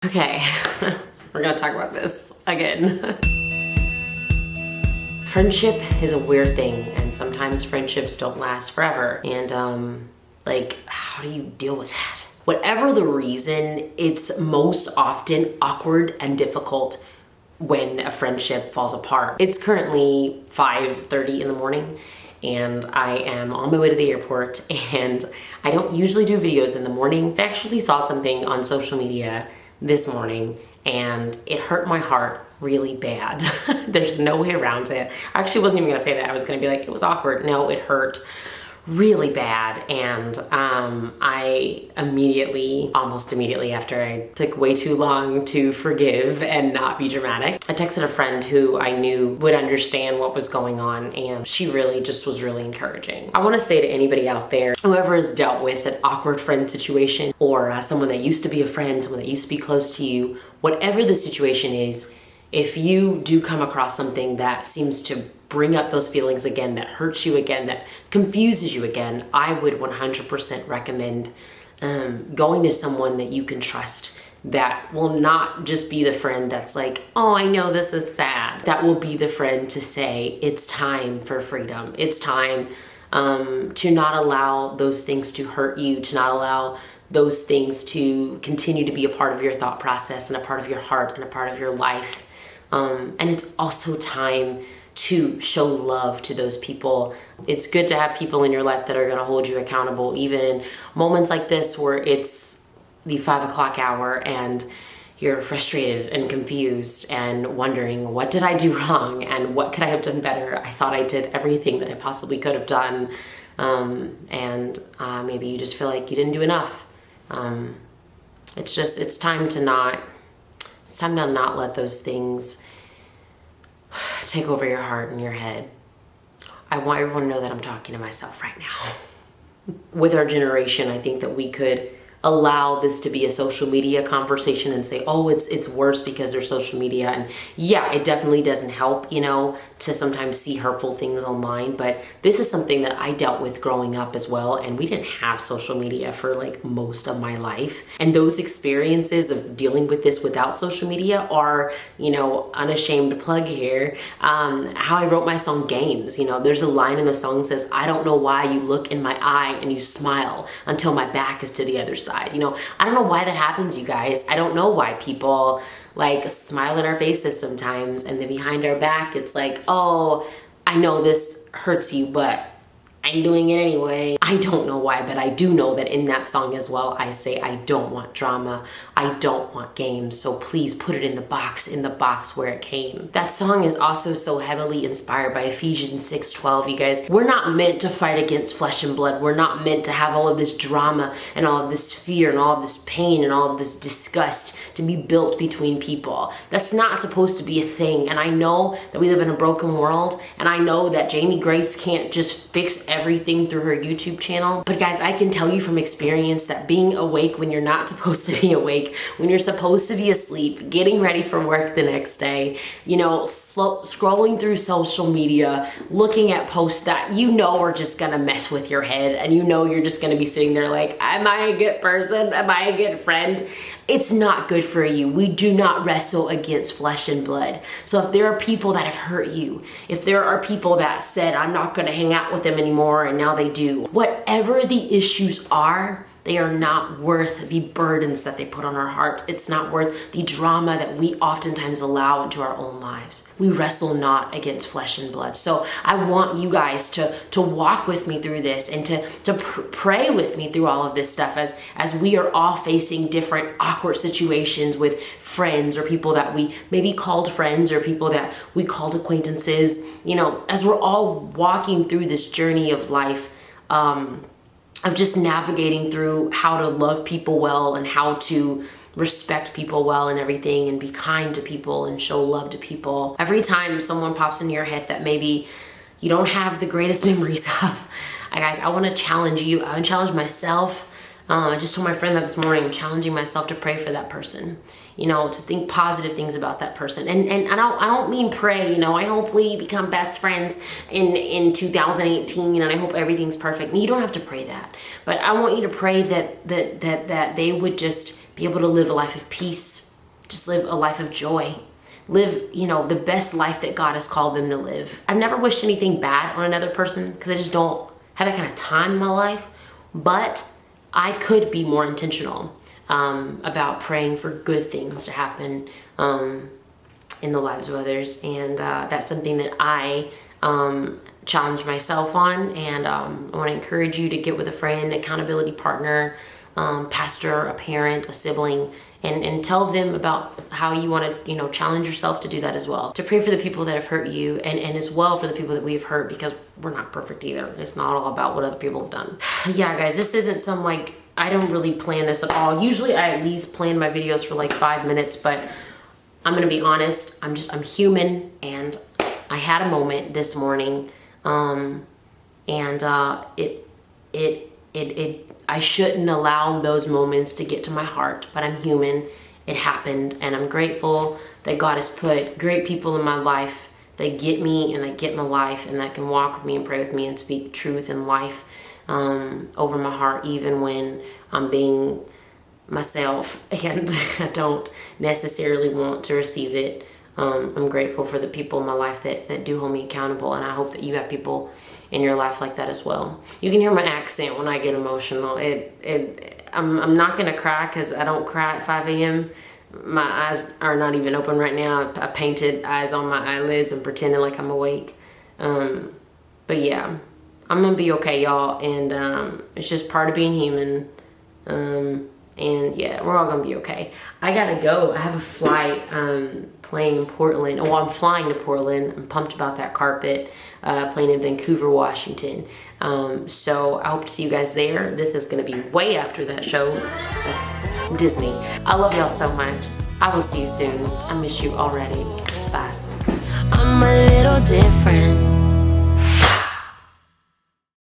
Okay, we're gonna talk about this again. Friendship is a weird thing, and sometimes friendships don't last forever. And like, how do you deal with that? Whatever the reason, it's most often awkward and difficult when a friendship falls apart. It's currently 5:30 in the morning, and I am on my way to the airport, and I don't usually do videos in the morning. I actually saw something on social media this morning, and it hurt my heart really bad. There's no way around it. I actually wasn't even gonna say that. I was gonna be like, it was awkward. No, it hurt really bad. And I almost immediately after I took way too long to forgive and not be dramatic, I texted a friend who I knew would understand what was going on, and she really just was really encouraging. I wanna say to anybody out there, whoever has dealt with an awkward friend situation, or someone that used to be a friend, someone that used to be close to you, whatever the situation is, if you do come across something that seems to bring up those feelings again, that hurts you again, that confuses you again, I would 100% recommend going to someone that you can trust, that will not just be the friend that's like, oh, I know this is sad. That will be the friend to say, it's time for freedom. It's time to not allow those things to hurt you, to not allow those things to continue to be a part of your thought process and a part of your heart and a part of your life. And it's also time to show love to those people. It's good to have people in your life that are gonna hold you accountable, even in moments like this where it's the 5 o'clock hour and you're frustrated and confused and wondering, what did I do wrong? And what could I have done better? I thought I did everything that I possibly could have done. Maybe you just feel like you didn't do enough. It's time to not let those things take over your heart and your head. I want everyone to know that I'm talking to myself right now. With our generation, I think that we could allow this to be a social media conversation and say, oh, it's worse because there's social media. And yeah, it definitely doesn't help, to sometimes see hurtful things online, but this is something that I dealt with growing up as well, and we didn't have social media for like most of my life. And those experiences of dealing with this without social media are, unashamed plug here, how I wrote my song Games. There's a line in the song that says, I don't know why you look in my eye and you smile until my back is to the other side. I don't know why that happens, you guys. I don't know why people like smile in our faces sometimes, and then behind our back it's like, oh, I know this hurts you, but I'm doing it anyway. I don't know why, but I do know that in that song as well, I say, I don't want drama. I don't want games. So please put it in the box where it came. That song is also so heavily inspired by Ephesians 6:12, you guys. We're not meant to fight against flesh and blood. We're not meant to have all of this drama and all of this fear and all of this pain and all of this disgust to be built between people. That's not supposed to be a thing. And I know that we live in a broken world, and I know that Jamie Grace can't just fix everything through her YouTube channel. But guys, I can tell you from experience that being awake when you're not supposed to be awake, when you're supposed to be asleep, getting ready for work the next day, scrolling through social media, looking at posts that are just gonna mess with your head, and you're just gonna be sitting there like, am I a good person? Am I a good friend? It's not good for you. We do not wrestle against flesh and blood. So if there are people that have hurt you, if there are people that said, I'm not gonna hang out with them anymore, and now they do, whatever the issues are, they are not worth the burdens that they put on our hearts. It's not worth the drama that we oftentimes allow into our own lives. We wrestle not against flesh and blood. So I want you guys to walk with me through this, and to pray with me through all of this stuff as we are all facing different awkward situations with friends, or people that we maybe called friends, or people that we called acquaintances. As we're all walking through this journey of life, of just navigating through how to love people well, and how to respect people well and everything, and be kind to people and show love to people. Every time someone pops into your head that maybe you don't have the greatest memories of, guys, I want to challenge you. I want to challenge myself. I just told my friend that this morning. I'm challenging myself to pray for that person, to think positive things about that person. And I don't mean pray, I hope we become best friends in 2018, and I hope everything's perfect. And you don't have to pray that. But I want you to pray that they would just be able to live a life of peace, just live a life of joy. Live, you know, the best life that God has called them to live. I've never wished anything bad on another person because I just don't have that kind of time in my life. But I could be more intentional about praying for good things to happen in the lives of others. And that's something that I challenge myself on. And I want to encourage you to get with a friend, accountability partner, pastor, a parent, a sibling, and tell them about how you want to, you know, challenge yourself to do that as well. To pray for the people that have hurt you, and as well for the people that we've hurt, because we're not perfect either. It's not all about what other people have done. Yeah, guys, this isn't some, like, I don't really plan this at all. Usually I at least plan my videos for like 5 minutes, but I'm gonna be honest, I'm human, and I had a moment this morning, I shouldn't allow those moments to get to my heart, but I'm human. It happened, and I'm grateful that God has put great people in my life that get me and that get my life and that can walk with me and pray with me and speak truth and life over my heart, even when I'm being myself and I don't necessarily want to receive it. I'm grateful for the people in my life that do hold me accountable, and I hope that you have people in your life like that as well. You can hear my accent when I get emotional. I'm not gonna cry because I don't cry at 5 a.m. My eyes are not even open right now. I painted eyes on my eyelids and pretending like I'm awake. But yeah, I'm gonna be okay, y'all, and it's just part of being human. And yeah, we're all gonna be okay. I gotta go. I have a flight playing in Portland. Oh, I'm flying to Portland. I'm pumped about that carpet. Playing in Vancouver, Washington. So I hope to see you guys there. This is gonna be way after that show. So, Disney. I love y'all so much. I will see you soon. I miss you already. Bye. I'm a little different.